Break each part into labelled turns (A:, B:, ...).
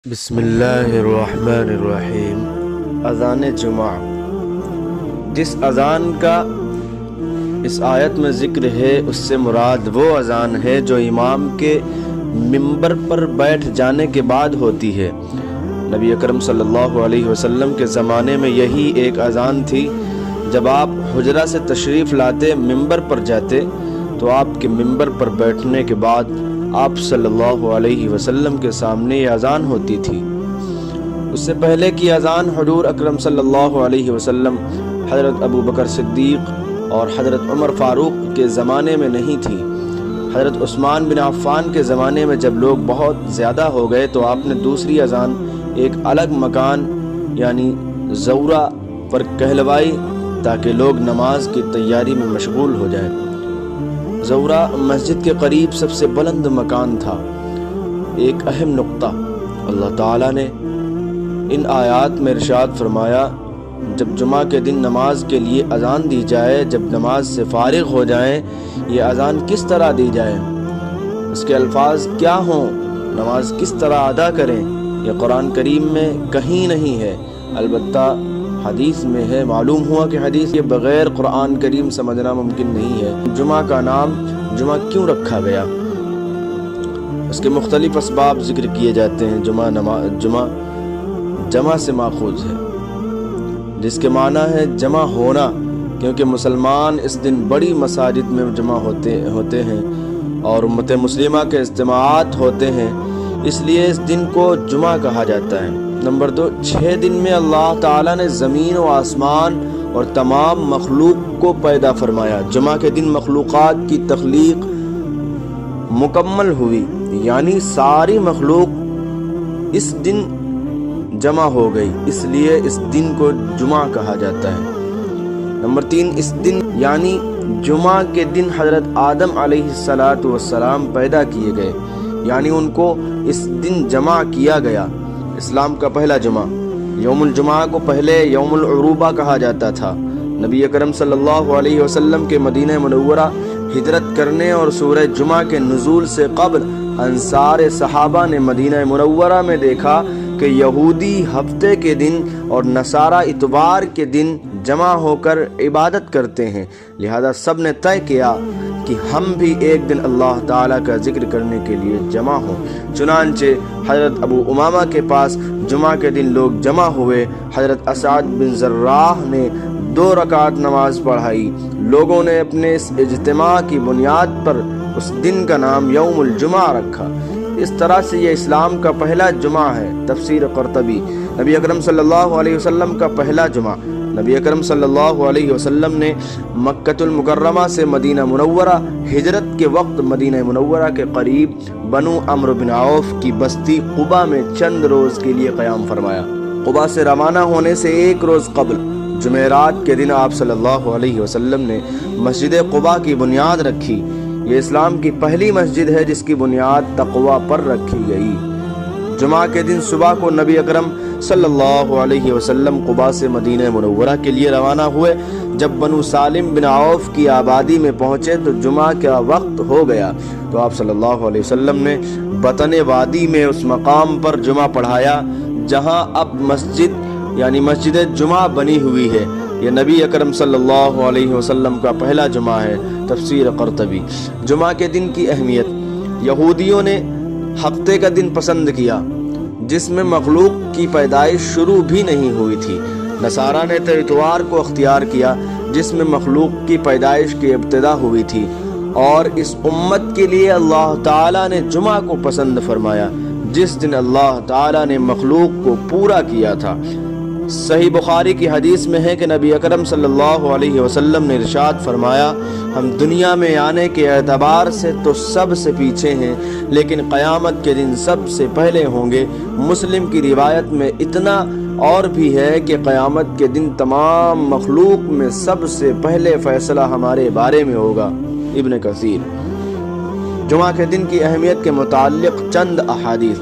A: بسم اللہ الرحمن الرحیم۔ اذان جمعہ، جس اذان کا اس آیت میں ذکر ہے اس سے مراد وہ اذان ہے جو امام کے منبر پر بیٹھ جانے کے بعد ہوتی ہے۔ نبی اکرم صلی اللہ علیہ وسلم کے زمانے میں یہی ایک اذان تھی۔ جب آپ حجرہ سے تشریف لاتے، منبر پر جاتے، تو آپ کے منبر پر بیٹھنے کے بعد آپ صلی اللہ علیہ وسلم کے سامنے یہ اذان ہوتی تھی۔ اس سے پہلے کی اذان حضور اکرم صلی اللہ علیہ وسلم، حضرت ابو بکر صدیق اور حضرت عمر فاروق کے زمانے میں نہیں تھی۔ حضرت عثمان بن عفان کے زمانے میں جب لوگ بہت زیادہ ہو گئے تو آپ نے دوسری اذان ایک الگ مکان یعنی زورہ پر کہلوائی تاکہ لوگ نماز کی تیاری میں مشغول ہو جائیں۔ زورہ مسجد کے قریب سب سے بلند مکان تھا۔ ایک اہم نقطہ، اللہ تعالیٰ نے ان آیات میں ارشاد فرمایا، جب جمعہ کے دن نماز کے لیے اذان دی جائے، جب نماز سے فارغ ہو جائیں، یہ اذان کس طرح دی جائے، اس کے الفاظ کیا ہوں، نماز کس طرح ادا کریں، یہ قرآن کریم میں کہیں نہیں ہے، البتہ حدیث میں ہے۔ معلوم ہوا کہ حدیث کے بغیر قرآن کریم سمجھنا ممکن نہیں ہے۔ جمعہ کا نام جمعہ کیوں رکھا گیا، اس کے مختلف اسباب ذکر کیے جاتے ہیں۔ جمعہ جمع سے ماخوذ ہے، جس کے معنی ہے جمع ہونا، کیونکہ مسلمان اس دن بڑی مساجد میں جمع ہوتے ہیں اور امت مسلمہ کے اجتماعات ہوتے ہیں، اس لیے اس دن کو جمعہ کہا جاتا ہے۔ نمبر 2، 6 دن میں اللہ تعالیٰ نے زمین و آسمان اور تمام مخلوق کو پیدا فرمایا۔ جمعہ کے دن مخلوقات کی تخلیق مکمل ہوئی، یعنی ساری مخلوق اس دن جمع ہو گئی، اس لیے اس دن کو جمعہ کہا جاتا ہے۔ نمبر 3، اس دن یعنی جمعہ کے دن حضرت آدم علیہ السلام پیدا کیے گئے، یعنی ان کو اس دن جمع کیا گیا۔ اسلام کا پہلا جمعہ، یوم الجمعہ کو پہلے یوم العروبہ کہا جاتا تھا۔ نبی اکرم صلی اللہ علیہ وسلم کے مدینہ منورہ ہجرت کرنے اور سورہ جمعہ کے نزول سے قبل انصار صحابہ نے مدینہ منورہ میں دیکھا کہ یہودی ہفتے کے دن اور نصارہ اتوار کے دن جمع ہو کر عبادت کرتے ہیں، لہذا سب نے طے کیا کہ ہم بھی ایک دن اللہ تعالیٰ کا ذکر کرنے کے لیے جمع ہوں۔ چنانچہ حضرت ابو امامہ کے پاس جمعہ کے دن لوگ جمع ہوئے۔ حضرت اسعد بن زراح نے 2 رکعت نماز پڑھائی۔ لوگوں نے اپنے اس اجتماع کی بنیاد پر اس دن کا نام یوم الجمعہ رکھا۔ اس طرح سے یہ اسلام کا پہلا جمعہ ہے۔ تفسیر قرطبی۔ نبی اکرم صلی اللہ علیہ وسلم کا پہلا جمعہ، نبی اکرم صلی اللہ علیہ وسلم نے مکۃ المکرمہ سے مدینہ منورہ ہجرت کے وقت مدینہ منورہ کے قریب بنو عمرو بن عوف کی بستی قباء میں چند روز کے لیے قیام فرمایا۔ قباء سے روانہ ہونے سے 1 روز قبل جمعرات کے دن آپ صلی اللہ علیہ وسلم نے مسجد قباء کی بنیاد رکھی۔ یہ اسلام کی پہلی مسجد ہے جس کی بنیاد تقوی پر رکھی گئی۔ جمعہ کے دن صبح کو نبی اکرم صلی اللہ علیہ وسلم قباء سے مدینہ منورہ کے لیے روانہ ہوئے۔ جب بنو سالم بن عوف کی آبادی میں پہنچے تو جمعہ کا وقت ہو گیا، تو آپ صلی اللہ علیہ وسلم نے بطن وادی میں اس مقام پر جمعہ پڑھایا جہاں اب مسجد یعنی مسجد جمعہ بنی ہوئی ہے۔ یہ نبی اکرم صلی اللہ علیہ وسلم کا پہلا جمعہ ہے۔ تفسیر قرطبی۔ جمعہ کے دن کی اہمیت، یہودیوں نے ہفتے کا دن پسند کیا جس میں مخلوق کی پیدائش شروع بھی نہیں ہوئی تھی۔ نصارہ نے تو اتوار کو اختیار کیا جس میں مخلوق کی پیدائش کی ابتدا ہوئی تھی، اور اس امت کے لیے اللہ تعالیٰ نے جمعہ کو پسند فرمایا جس دن اللہ تعالیٰ نے مخلوق کو پورا کیا تھا۔ صحیح بخاری کی حدیث میں ہے کہ نبی اکرم صلی اللہ علیہ وسلم نے ارشاد فرمایا، ہم دنیا میں آنے کے اعتبار سے تو سب سے پیچھے ہیں، لیکن قیامت کے دن سب سے پہلے ہوں گے۔ مسلم کی روایت میں اتنا اور بھی ہے کہ قیامت کے دن تمام مخلوق میں سب سے پہلے فیصلہ ہمارے بارے میں ہوگا۔ ابن کثیر۔ جمعہ کے دن کی اہمیت کے متعلق چند احادیث۔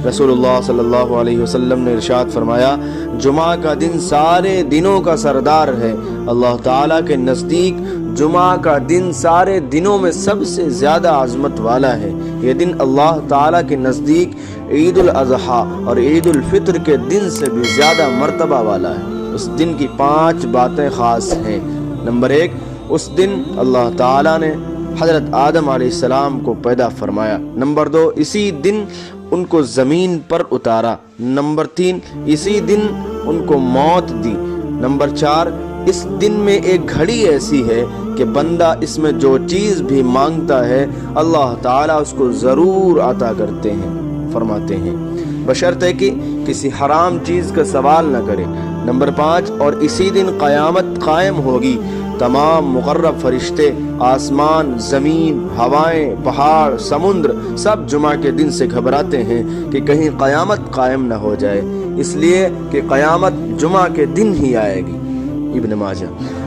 A: رسول اللہ صلی اللہ علیہ وسلم نے ارشاد فرمایا، جمعہ کا دن سارے دنوں کا سردار ہے۔ اللہ تعالیٰ کے نزدیک جمعہ کا دن سارے دنوں میں سب سے زیادہ عظمت والا ہے، یہ دن اللہ تعالیٰ کے نزدیک عید الاضحیٰ اور عید الفطر کے دن سے بھی زیادہ مرتبہ والا ہے۔ اس دن کی 5 باتیں خاص ہیں۔ نمبر 1، اس دن اللہ تعالیٰ نے حضرت آدم علیہ السلام کو پیدا فرمایا۔ نمبر 2، اسی دن ان کو زمین پر اتارا۔ نمبر 3، اسی دن ان کو موت دی۔ نمبر 4، اس دن میں ایک گھڑی ایسی ہے کہ بندہ اس میں جو چیز بھی مانگتا ہے اللہ تعالیٰ اس کو ضرور عطا کرتے ہیں، فرماتے ہیں، بشرطے کہ کسی حرام چیز کا سوال نہ کرے۔ نمبر 5، اور اسی دن قیامت قائم ہوگی، تمام مقرب فرشتے، آسمان، زمین، ہوائیں، پہاڑ، سمندر سب جمعہ کے دن سے گھبراتے ہیں کہ کہیں قیامت قائم نہ ہو جائے، اس لیے کہ قیامت جمعہ کے دن ہی آئے گی۔ ابن ماجہ۔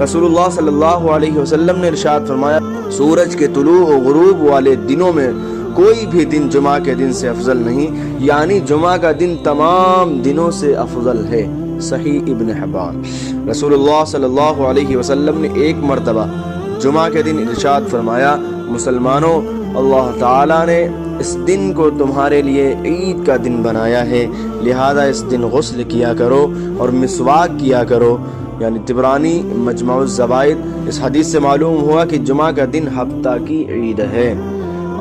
A: رسول اللہ صلی اللہ علیہ وسلم نے ارشاد فرمایا، سورج کے طلوع و غروب والے دنوں میں کوئی بھی دن جمعہ کے دن سے افضل نہیں، یعنی جمعہ کا دن تمام دنوں سے افضل ہے۔ صحیح ابن حبان۔ رسول اللہ صلی اللہ علیہ وسلم نے ایک مرتبہ جمعہ کے دن ارشاد فرمایا، مسلمانوں، اللہ تعالیٰ نے اس دن کو تمہارے لیے عید کا دن بنایا ہے، لہذا اس دن غسل کیا کرو اور مسواک کیا کرو۔ یعنی طبرانی مجمع الزوائد۔ اس حدیث سے معلوم ہوا کہ جمعہ کا دن ہفتہ کی عید ہے۔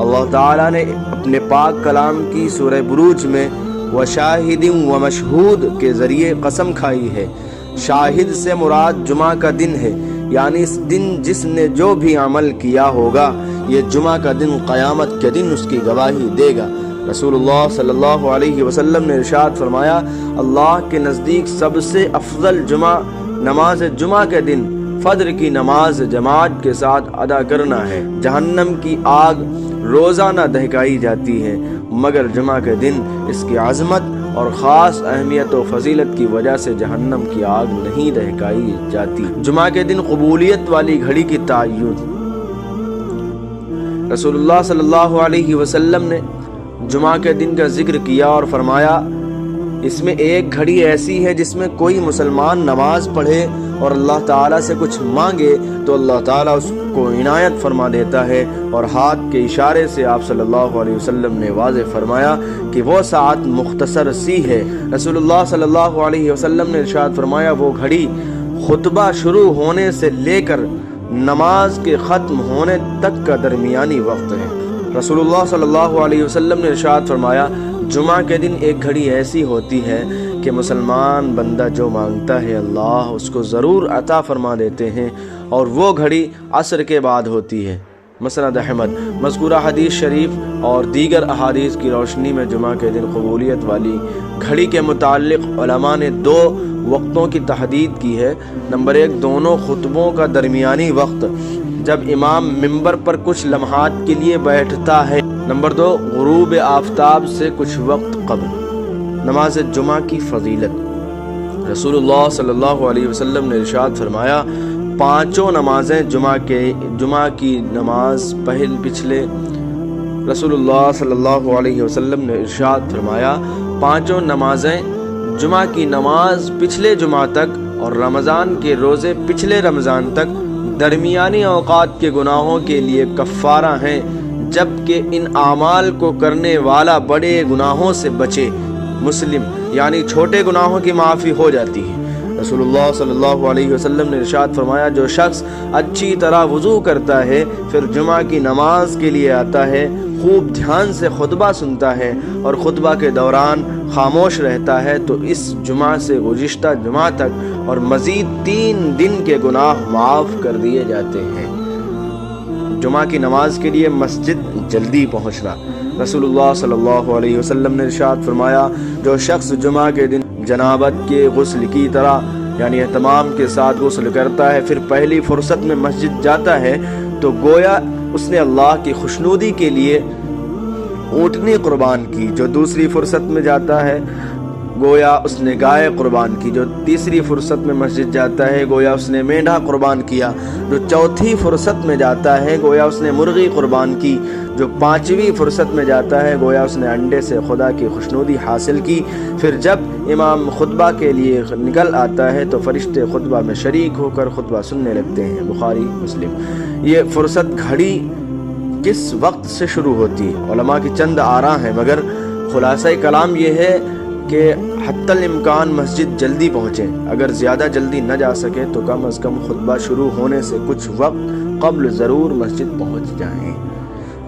A: اللہ تعالیٰ نے اپنے پاک کلام کی سورہ بروج میں وشاہد و مشہود کے ذریعے قسم کھائی ہے۔ شاہد سے مراد جمعہ کا دن ہے، یعنی اس دن جس نے جو بھی عمل کیا ہوگا یہ جمعہ کا دن قیامت کے دن اس کی گواہی دے گا۔ رسول اللہ صلی اللہ علیہ وسلم نے ارشاد فرمایا، اللہ کے نزدیک سب سے افضل نماز جمعہ کے دن فجر کی نماز جماعت کے ساتھ ادا کرنا ہے۔ جہنم کی آگ روزانہ دہکائی جاتی ہے، مگر جمعہ کے دن اس کی عظمت اور خاص اہمیت و فضیلت کی وجہ سے جہنم کی آگ نہیں دہکائی جاتی۔ جمعہ کے دن قبولیت والی گھڑی کی تعین۔ رسول اللہ صلی اللہ علیہ وسلم نے جمعہ کے دن کا ذکر کیا اور فرمایا، اس میں ایک گھڑی ایسی ہے جس میں کوئی مسلمان نماز پڑھے اور اللہ تعالیٰ سے کچھ مانگے تو اللہ تعالیٰ اس کو عنایت فرما دیتا ہے، اور ہاتھ کے اشارے سے آپ صلی اللہ علیہ وسلم نے واضح فرمایا کہ وہ ساعت مختصر سی ہے۔ رسول اللہ صلی اللہ علیہ وسلم نے ارشاد فرمایا، وہ گھڑی خطبہ شروع ہونے سے لے کر نماز کے ختم ہونے تک کا درمیانی وقت ہے۔ رسول اللہ صلی اللہ علیہ وسلم نے ارشاد فرمایا، جمعہ کے دن ایک گھڑی ایسی ہوتی ہے کہ مسلمان بندہ جو مانگتا ہے اللہ اس کو ضرور عطا فرما دیتے ہیں، اور وہ گھڑی عصر کے بعد ہوتی ہے۔ مسند احمد۔ مذکورہ حدیث شریف اور دیگر احادیث کی روشنی میں جمعہ کے دن قبولیت والی گھڑی کے متعلق علماء نے 2 وقتوں کی تحدید کی ہے۔ نمبر 1، دونوں خطبوں کا درمیانی وقت جب امام ممبر پر کچھ لمحات کے لیے بیٹھتا ہے۔ نمبر 2، غروب آفتاب سے کچھ وقت قبل۔ نماز جمعہ کی فضیلت۔ رسول اللہ صلی اللہ علیہ وسلم نے ارشاد فرمایا، 5 نمازیں جمعہ کی نماز پچھلے رسول اللہ صلی اللہ علیہ وسلم نے ارشاد فرمایا، 5 نمازیں جمعہ کی نماز پچھلے جمعہ تک اور رمضان کے روزے پچھلے رمضان تک درمیانی اوقات کے گناہوں کے لیے کفارہ ہیں، جبکہ ان اعمال کو کرنے والا بڑے گناہوں سے بچے۔ مسلم۔ یعنی چھوٹے گناہوں کی معافی ہو جاتی ہے۔ رسول اللہ صلی اللہ علیہ وسلم نے ارشاد فرمایا، جو شخص اچھی طرح وضو کرتا ہے پھر جمعہ کی نماز کے لیے آتا ہے، خوب دھیان سے خطبہ سنتا ہے اور خطبہ کے دوران خاموش رہتا ہے تو اس جمعہ سے گزشتہ جمعہ تک اور مزید 3 دن کے گناہ معاف کر دیے جاتے ہیں۔ جمعہ کی نماز کے لیے مسجد جلدی پہنچنا۔ رسول اللہ صلی اللہ علیہ وسلم نے ارشاد فرمایا، جو شخص جمعہ کے دن جنابت کے غسل کی طرح یعنی اہتمام کے ساتھ غسل کرتا ہے پھر پہلی فرصت میں مسجد جاتا ہے تو گویا اس نے اللہ کی خوشنودی کے لیے اونٹنی قربان کی، جو دوسری فرصت میں جاتا ہے گویا اس نے گائے قربان کی، جو تیسری فرصت میں مسجد جاتا ہے گویا اس نے مینڈھا قربان کیا، جو چوتھی فرصت میں جاتا ہے گویا اس نے مرغی قربان کی، جو 5ویں فرصت میں جاتا ہے گویا اس نے انڈے سے خدا کی خوشنودی حاصل کی۔ پھر جب امام خطبہ کے لیے نکل آتا ہے تو فرشتے خطبہ میں شریک ہو کر خطبہ سننے لگتے ہیں۔ بخاری مسلم۔ یہ فرصت گھڑی کس وقت سے شروع ہوتی ہے؟ علماء کی چند آراء ہیں، مگر خلاصہ کلام یہ ہے کہ حتی الامکان مسجد جلدی پہنچیں، اگر زیادہ جلدی نہ جا سکے تو کم از کم خطبہ شروع ہونے سے کچھ وقت قبل ضرور مسجد پہنچ جائیں۔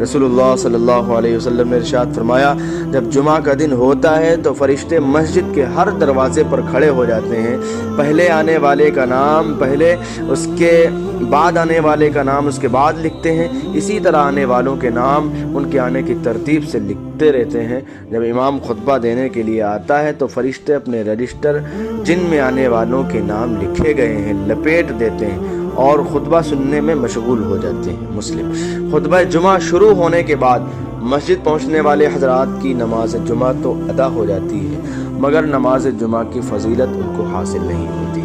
A: رسول اللہ صلی اللہ علیہ وسلم نے ارشاد فرمایا، جب جمعہ کا دن ہوتا ہے تو فرشتے مسجد کے ہر دروازے پر کھڑے ہو جاتے ہیں، پہلے آنے والے کا نام پہلے، اس کے بعد آنے والے کا نام اس کے بعد لکھتے ہیں، اسی طرح آنے والوں کے نام ان کے آنے کی ترتیب سے لکھتے رہتے ہیں۔ جب امام خطبہ دینے کے لیے آتا ہے تو فرشتے اپنے رجسٹر جن میں آنے والوں کے نام لکھے گئے ہیں لپیٹ دیتے ہیں اور خطبہ سننے میں مشغول ہو جاتے ہیں۔ مسلم۔ خطبہ جمعہ شروع ہونے کے بعد مسجد پہنچنے والے حضرات کی نماز جمعہ تو ادا ہو جاتی ہے، مگر نماز جمعہ کی فضیلت ان کو حاصل نہیں ہوتی۔